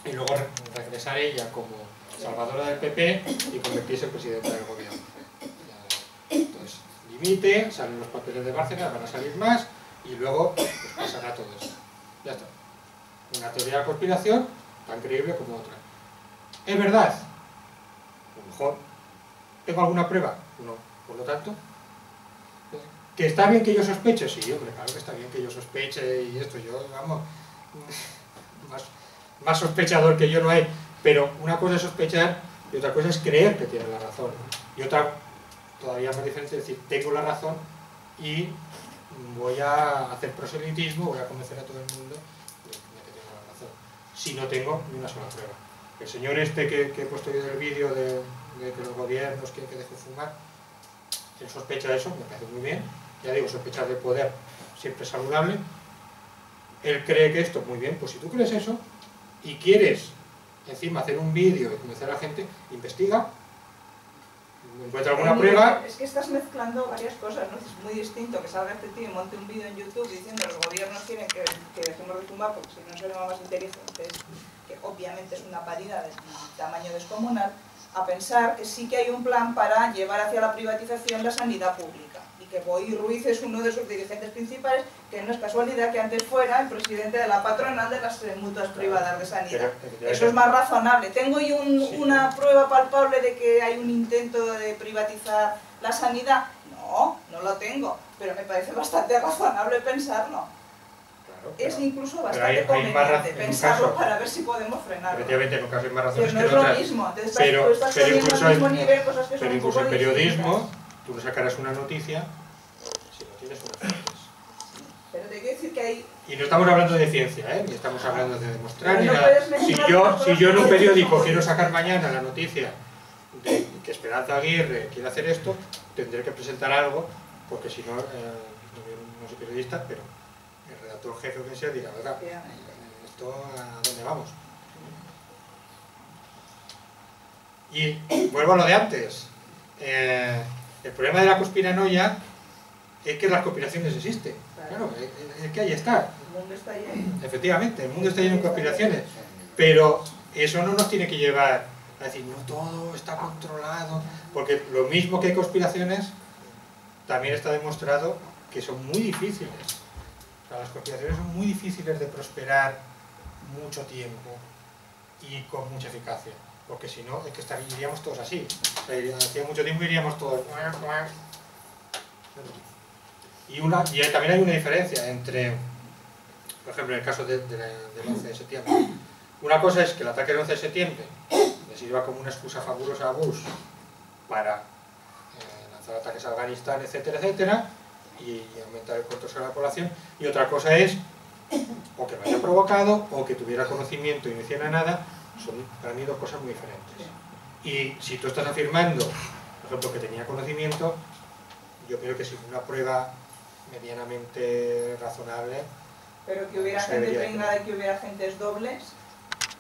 y luego regresar ella como salvadora del PP y convertirse en presidenta del gobierno. Entonces, dimite, salen los papeles de Bárcenas, van a salir más y luego pues, pasará todo esto. Ya está. Una teoría de la conspiración tan creíble como otra. ¿Es verdad? A lo mejor. ¿Tengo alguna prueba? No. Por lo tanto, ¿que está bien que yo sospeche? Sí, hombre, claro que está bien que yo sospeche y esto, yo, vamos, más sospechador que yo no hay, pero una cosa es sospechar y otra cosa es creer que tiene la razón. Y otra, todavía más diferente, es decir, tengo la razón y voy a hacer proselitismo, voy a convencer a todo el mundo de que tengo la razón. Si no tengo ni una sola prueba. El señor este que he puesto yo en el vídeo de que los gobiernos quieren que deje fumar, él sospecha de eso, me parece muy bien. Ya digo, sospechar de poder siempre es saludable. Él cree que esto, muy bien, pues si tú crees eso y quieres encima hacer un vídeo y convencer a la gente, investiga, encuentra alguna prueba. Es que estás mezclando varias cosas, ¿no? Es muy distinto que salga este tío y monte un vídeo en YouTube diciendo que los gobiernos quieren que dejemos de fumar porque si no seremos más inteligentes, que obviamente es una paridad de tamaño descomunal, a pensar que sí que hay un plan para llevar hacia la privatización la sanidad pública y que Boi Ruiz es uno de sus dirigentes principales, que no es casualidad que antes fuera el presidente de la patronal de las mutuas privadas de sanidad. Eso es más razonable. ¿Tengo yo una prueba palpable de que hay un intento de privatizar la sanidad? No, no lo tengo, pero me parece bastante razonable pensarlo. Claro, es incluso bastante hay conveniente pensarlo caso, para ver si podemos frenarlo. efectivamente, en un caso hay más razones Pero no que es en lo otras. mismo. Entonces, Pero tú estás poniendo incluso al mismo nivel cosas que son pero un incluso poco en periodismo, distintas. tú no sacarás una noticia si no tienes unas fuentes. Pero te quiero decir que hay... Y no estamos hablando de ciencia, ¿eh? Ni estamos hablando de demostrar, ni no nada. Si yo en un periódico quiero sacar mañana la noticia de que Esperanza Aguirre quiere hacer esto, tendré que presentar algo, porque si no, no soy periodista, pero el redactor jefe o quien sea dirá, oiga, ¿esto a dónde vamos? Y vuelvo a lo de antes. El problema de la conspiranoia es que las conspiraciones existen. Claro, es que ahí está. El mundo está lleno. Efectivamente, el mundo está lleno de conspiraciones. Pero eso no nos tiene que llevar a decir, no todo está controlado. Porque lo mismo que hay conspiraciones, también está demostrado que son muy difíciles. O sea, las conspiraciones son muy difíciles de prosperar mucho tiempo y con mucha eficacia. Porque si no, es que iríamos todos así. O sea, hacía mucho tiempo iríamos todos... Y también hay una diferencia entre, por ejemplo, en el caso del 11 de septiembre. Una cosa es que el ataque del 11 de septiembre le sirva como una excusa fabulosa a Bush para lanzar ataques a Afganistán, etcétera, etcétera, y aumentar el control sobre la población. Y otra cosa es, o que lo haya provocado, o que tuviera conocimiento y no hiciera nada. Son para mí dos cosas muy diferentes. Y si tú estás afirmando, por ejemplo, que tenía conocimiento, yo creo que sin una prueba medianamente razonable. Pero que hubiera gente pringada y que hubiera agentes dobles.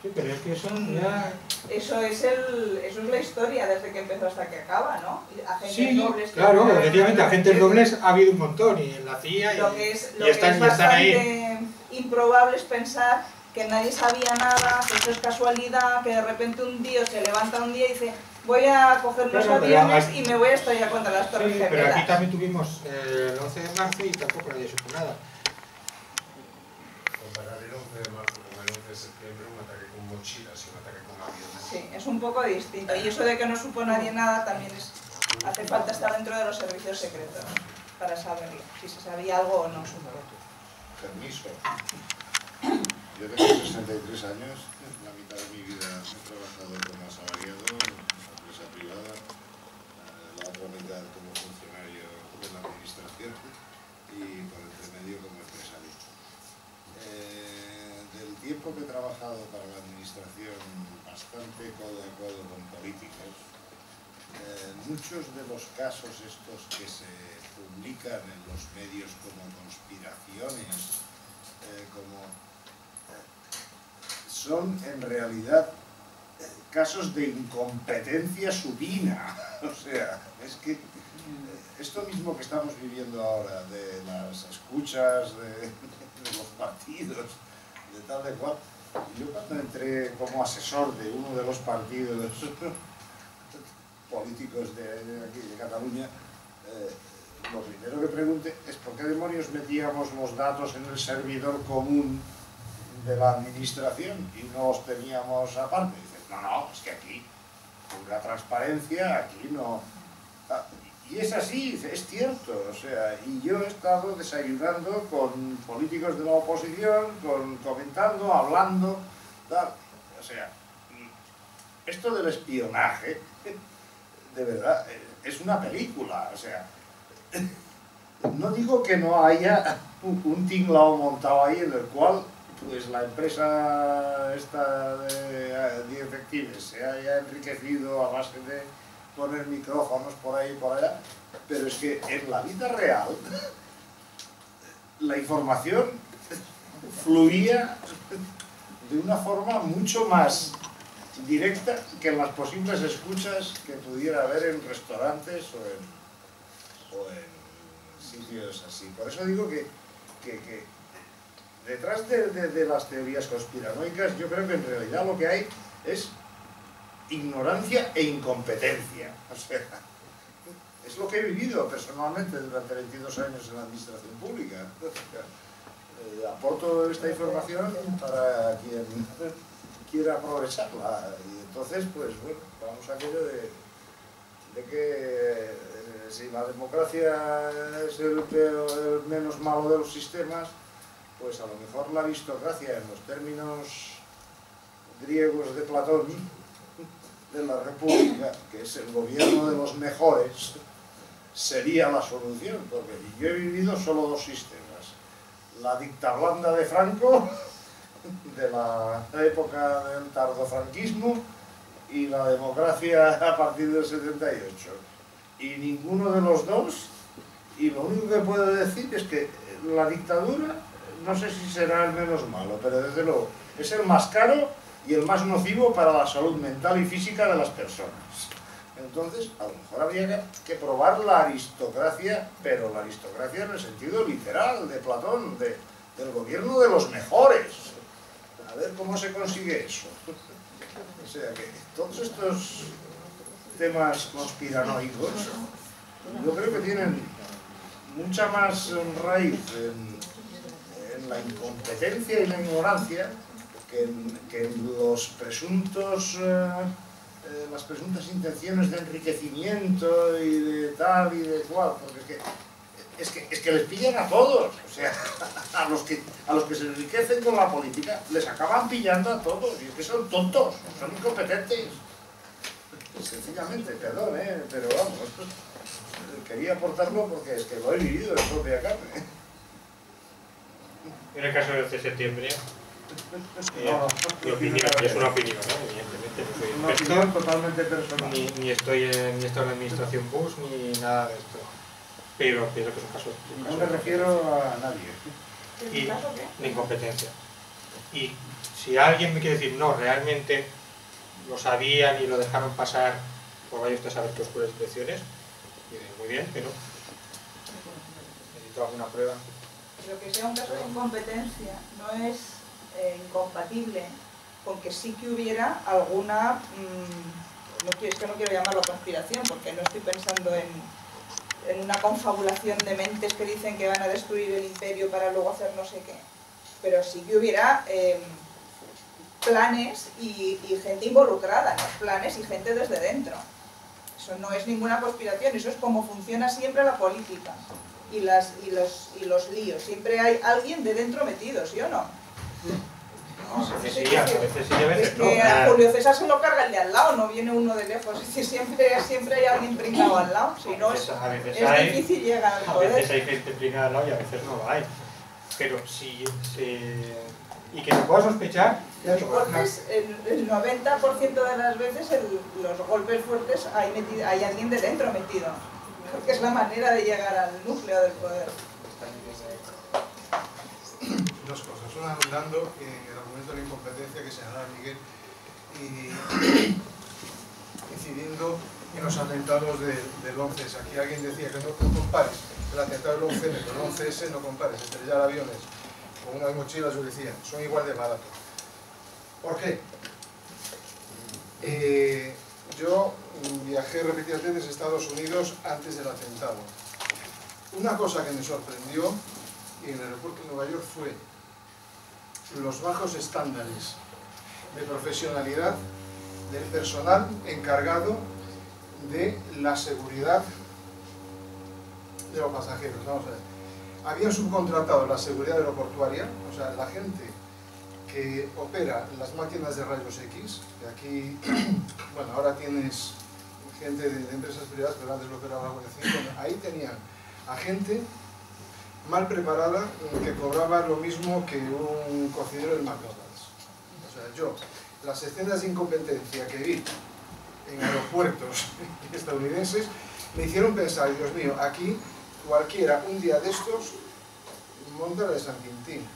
Sí, pero es que eso ya... Eso es la historia desde que empezó hasta que acaba, ¿no? Agentes sí, dobles. Claro, efectivamente, agentes dobles ha habido un montón, y en la CIA lo que es están ahí. Improbable es pensar que nadie sabía nada, que esto es casualidad, que de repente un tío se levanta un día y dice voy a coger los aviones y me voy a estallar contra las Torres Gemelas. Pero aquí también tuvimos el 11 de marzo y tampoco nadie supo nada. Comparar el 11 de marzo con el 11 de septiembre, un ataque con mochilas y un ataque con aviones. Sí, es un poco distinto. Y eso de que no supo nadie nada también hace falta estar dentro de los servicios secretos para saberlo, si se sabía algo o no. Permiso. Yo tengo 63 años, la mitad de mi vida he trabajado como asalariado en una empresa privada, la otra mitad como funcionario de la administración, y por el tema tiempo que he trabajado para la administración bastante codo a codo con políticos, muchos de los casos estos que se publican en los medios como conspiraciones, son en realidad casos de incompetencia supina. O sea, es que esto mismo que estamos viviendo ahora, de las escuchas de los partidos, de tal de cual, yo cuando entré como asesor de uno de los partidos políticos de aquí, de Cataluña, lo primero que pregunté es por qué demonios metíamos los datos en el servidor común de la administración y no los teníamos aparte. Y dices, no, es que aquí, pura transparencia, aquí no... Y es así, es cierto, o sea, y yo he estado desayunando con políticos de la oposición, comentando, hablando, tal. O sea, esto del espionaje, de verdad, es una película, o sea, no digo que no haya un tinglao montado ahí en el cual pues la empresa esta de Diefectives se haya enriquecido a base de poner micrófonos por ahí y por allá, pero es que en la vida real la información fluía de una forma mucho más directa que en las posibles escuchas que pudiera haber en restaurantes o en sitios así. Por eso digo que detrás de las teorías conspiranoicas yo creo que en realidad lo que hay es ignorancia e incompetencia. O sea, es lo que he vivido personalmente durante 22 años en la administración pública. Aporto esta información para quien quiera aprovecharla. Y entonces, pues bueno, vamos a aquello de que si la democracia es el menos malo de los sistemas, pues a lo mejor la aristocracia, en los términos griegos de Platón, de la República, que es el gobierno de los mejores, sería la solución, porque yo he vivido solo dos sistemas: la dictablanda de Franco, de la época del tardofranquismo, y la democracia a partir del 78. Y ninguno de los dos, y lo único que puedo decir es que la dictadura, no sé si será el menos malo, pero desde luego es el más caro y el más nocivo para la salud mental y física de las personas. Entonces, a lo mejor habría que probar la aristocracia, pero la aristocracia en el sentido literal de Platón, del gobierno de los mejores. A ver cómo se consigue eso. O sea que todos estos temas conspiranoicos yo creo que tienen mucha más raíz en la incompetencia y la ignorancia que en los presuntos, las presuntas intenciones de enriquecimiento y de tal y de cual, porque es que les pillan a todos, o sea, a los que se enriquecen con la política les acaban pillando a todos, y es que son tontos, son incompetentes, sencillamente, perdón, pero vamos, quería aportarlo porque es que lo he vivido en propia carne. En el caso del 11 de septiembre, mi opinión, es una opinión, ¿no? Evidentemente, no soy experto, una opinión totalmente personal. ni estoy en la administración Bush, ni nada de esto. Pero pienso que es un caso... No me refiero a nadie. Y de incompetencia. Y si alguien me quiere decir, no, realmente lo sabían y lo dejaron pasar, pues vaya usted a saber qué oscuras intenciones, muy bien, pero necesito alguna prueba. Pero que sea un caso de incompetencia no es incompatible con que sí que hubiera alguna, es que no quiero llamarlo conspiración, porque no estoy pensando en una confabulación de mentes que dicen que van a destruir el imperio para luego hacer no sé qué, pero sí que hubiera planes y gente involucrada en los planes y gente desde dentro. Eso no es ninguna conspiración, eso es como funciona siempre la política y los líos. Siempre hay alguien de dentro metido, ¿sí o no? No, a veces sí, a veces no. Es que a Julio César se lo carga el de al lado, no viene uno de lejos. Es decir, siempre hay alguien pringado al lado, si no es difícil llegar al poder. A veces hay gente pringada al lado y a veces no lo hay. Pero si y que se pueda sospechar. Golpes, el 90% de las veces los golpes fuertes hay alguien de dentro metido, porque es la manera de llegar al núcleo del poder. Dos cosas. Una, hablando en el argumento de la incompetencia que señalaba Miguel y incidiendo en los atentados del 11S. Aquí alguien decía que no compares el atentado del 11M con el 11S, no compares estrellar aviones con unas mochilas, yo decía, son igual de baratos. ¿Por qué? Yo viajé repetidas veces a Estados Unidos antes del atentado. Una cosa que me sorprendió en el aeropuerto de Nueva York fue los bajos estándares de profesionalidad del personal encargado de la seguridad de los pasajeros. Vamos a ver. Habían subcontratado la seguridad aeroportuaria, o sea, la gente que opera las máquinas de rayos X, que aquí, bueno, ahora tienes gente de empresas privadas, pero antes lo operaba la Guardia Civil. Bueno, ahí tenían a gente mal preparada que cobraba lo mismo que un cocinero del McDonald's. O sea, yo, las escenas de incompetencia que vi en aeropuertos estadounidenses me hicieron pensar, Dios mío, aquí cualquiera un día de estos monta la de San Quintín.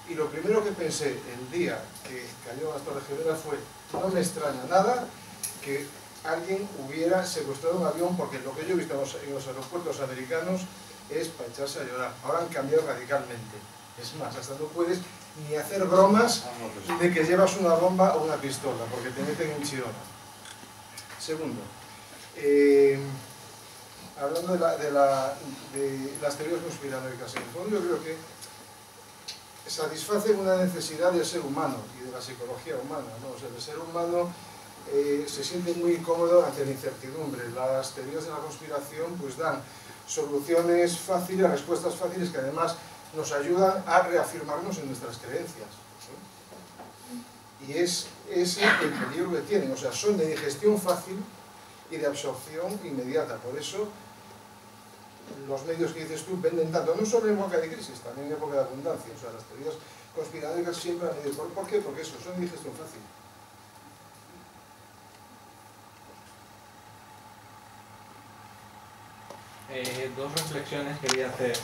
Y lo primero que pensé el día que cayó las Torres Gemelas fue, no me extraña nada que alguien hubiera secuestrado un avión, porque lo que yo he visto en los aeropuertos americanos es para echarse a llorar. Ahora han cambiado radicalmente. Es más, hasta no puedes ni hacer bromas de que llevas una bomba o una pistola, porque te meten en chirona. Segundo, hablando de las teorías conspiranoicas, en el fondo yo creo que satisfacen una necesidad del ser humano y de la psicología humana, ¿no? O sea, el ser humano se siente muy cómodo ante la incertidumbre. Las teorías de la conspiración pues dan soluciones fáciles, respuestas fáciles que además nos ayudan a reafirmarnos en nuestras creencias, ¿sí? Y es el peligro que tienen, o sea, son de digestión fácil y de absorción inmediata. Por eso los medios que dices tú venden tanto, no solo en época de crisis, también en época de abundancia. O sea, las teorías conspiranoicas siempre han ido. ¿Por qué? Porque eso, son de digestión fácil. Dos reflexiones quería hacer.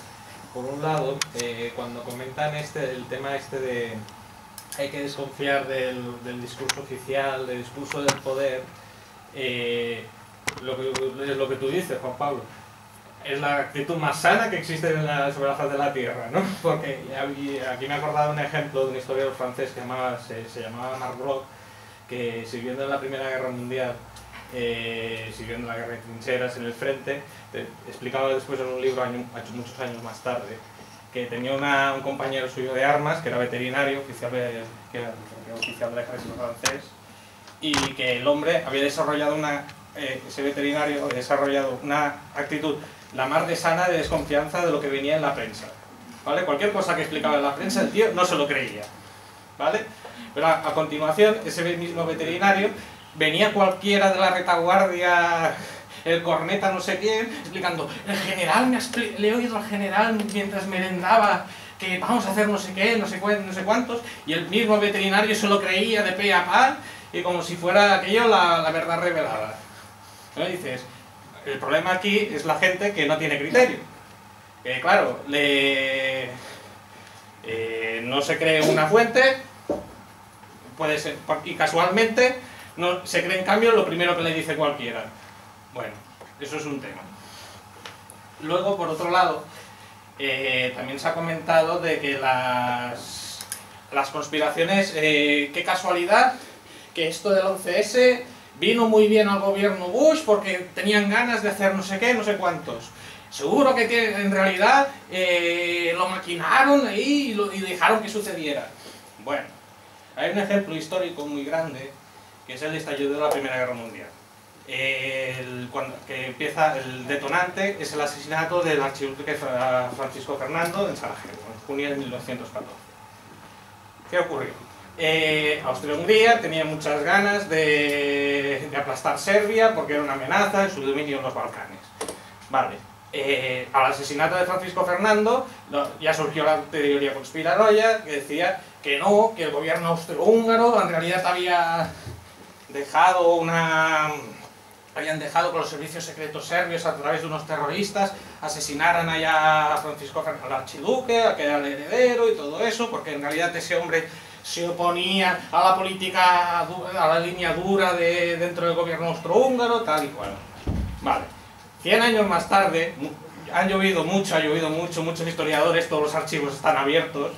Por un lado, cuando comentan el tema de hay que desconfiar del discurso oficial, del discurso del poder, lo que tú dices, Juan Pablo, es la actitud más sana que existe sobre la faz de la Tierra, ¿no? Porque aquí me he acordado un ejemplo de un historiador francés que se llamaba Marc Bloch, que sirviendo en la Primera Guerra Mundial, sirviendo la guerra de trincheras en el frente, explicaba después en un libro muchos años más tarde que tenía un compañero suyo de armas que era veterinario, oficial del ejército francés, y que el hombre había desarrollado ese veterinario había desarrollado una actitud la más de sana de desconfianza de lo que venía en la prensa, ¿vale? Cualquier cosa que explicaba en la prensa el tío no se lo creía, ¿vale? Pero a continuación ese mismo veterinario venía cualquiera de la retaguardia, el corneta no sé quién, explicando, el general, le he oído al general mientras merendaba que vamos a hacer no sé qué, no sé cuántos, y el mismo veterinario se lo creía de pe a pa, y como si fuera aquello la verdad revelada. ¿No? Dices, el problema aquí es la gente que no tiene criterio. Claro, no se cree una fuente, puede ser, y casualmente no se cree en cambio lo primero que le dice cualquiera. Bueno, eso es un tema. Luego, por otro lado, también se ha comentado de que las conspiraciones, qué casualidad que esto del 11S vino muy bien al gobierno Bush porque tenían ganas de hacer no sé qué, no sé cuántos. Seguro que en realidad lo maquinaron ahí y dejaron que sucediera. Bueno, hay un ejemplo histórico muy grande que es el estallido de la Primera Guerra Mundial. Que empieza el detonante es el asesinato del archiduque Francisco Fernando en Sarajevo, en junio de 1914. ¿Qué ocurrió? Austria-Hungría tenía muchas ganas de aplastar Serbia porque era una amenaza en su dominio en los Balcanes. Vale. al asesinato de Francisco Fernando ya surgió la teoría conspiranoia que decía que no, que el gobierno austrohúngaro en realidad habían dejado que los servicios secretos serbios a través de unos terroristas asesinaran allá a Francisco Fernando, al archiduque, a que era el heredero y todo eso, porque en realidad ese hombre se oponía a la política, a la línea dura dentro del gobierno austrohúngaro, tal y cual. Vale. 100 años más tarde, ha llovido mucho, muchos historiadores, todos los archivos están abiertos,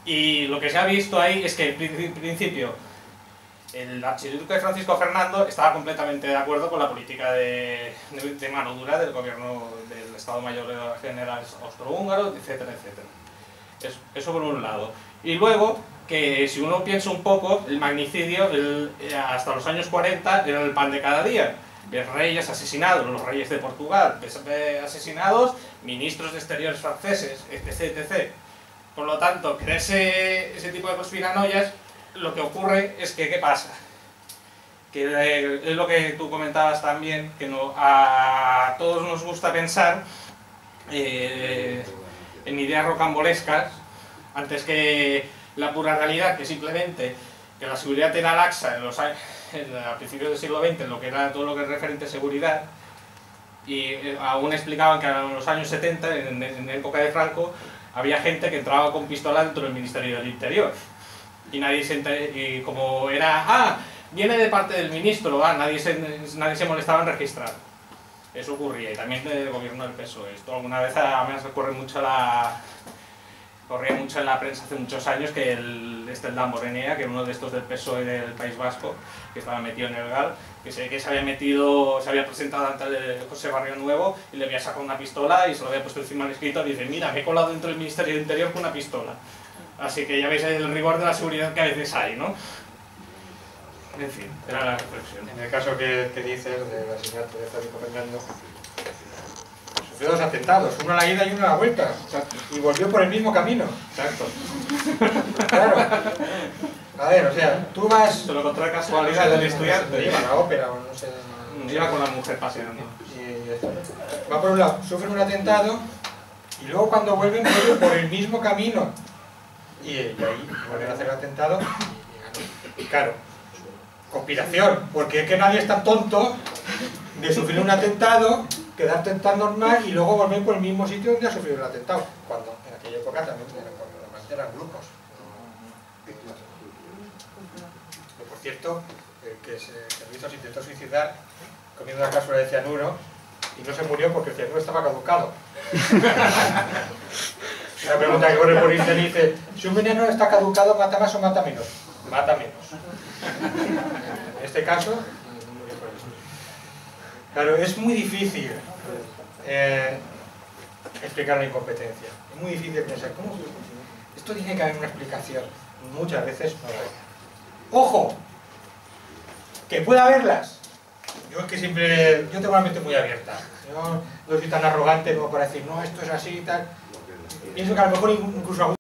y lo que se ha visto ahí es que, en principio, el archiduque Francisco Fernando estaba completamente de acuerdo con la política de mano dura del gobierno del Estado Mayor General austrohúngaro, etcétera, etcétera. Eso por un lado. Y luego, que si uno piensa un poco, el magnicidio hasta los años 40 era el pan de cada día. Los reyes asesinados, los reyes de Portugal asesinados, ministros de exteriores franceses, etc, etc. Por lo tanto, creerse ese tipo de conspiranoias, lo que ocurre es que, ¿qué pasa? Que es lo que tú comentabas también, que a todos nos gusta pensar en ideas rocambolescas, antes que la pura realidad, que simplemente que la seguridad era laxa a principios del siglo XX, en lo que era todo lo que es referente a seguridad, y aún explicaban que en los años 70, en época de Franco, había gente que entraba con pistola dentro del Ministerio del Interior. Y y como era, viene de parte del ministro, nadie se molestaba en registrar. Eso ocurría, y también del gobierno del PSOE. Esto alguna vez además corría mucho en la prensa hace muchos años que el Damborenea, que era uno de estos del PSOE del País Vasco, que estaba metido en el GAL, que se había presentado ante el José Barrio Nuevo y le había sacado una pistola y se lo había puesto encima del escritorio y dice: mira, me he colado dentro del Ministerio del Interior con una pistola. Así que ya veis el rigor de la seguridad que a veces hay, ¿no? En fin, era la reflexión. En el caso que dices del asesinato de Francisco Fernando, sufrió 2 atentados, uno a la ida y uno a la vuelta, y volvió por el mismo camino. Exacto. Claro. A ver, o sea, tú vas... Se lo encontré de casualidad del estudiante. Iba a la ópera o no sé... Iba con la mujer paseando. Y va por un lado, sufren un atentado, y luego cuando vuelven por el mismo camino. Y ahí vuelven a hacer el atentado y claro, conspiración, porque es que nadie es tan tonto de sufrir un atentado, quedarte tan normal y luego volver por el mismo sitio donde ha sufrido el atentado, cuando en aquella época también eran grupos. Que por cierto, que Servicios se intentó suicidar comiendo una cápsula de cianuro y no se murió porque el cianuro estaba caducado. Una pregunta que corre por internet dice: si un veneno está caducado, ¿mata más o mata menos? Mata menos. En este caso, no murió por eso. Claro, es muy difícil explicar la incompetencia. Es muy difícil pensar, ¿cómo? Esto tiene que haber una explicación. Muchas veces no la hay. ¡Ojo! Que pueda haberlas. Yo es que siempre... Yo tengo la mente muy abierta. Yo no soy tan arrogante como para decir, no, esto es así y tal. Pienso que a lo mejor incluso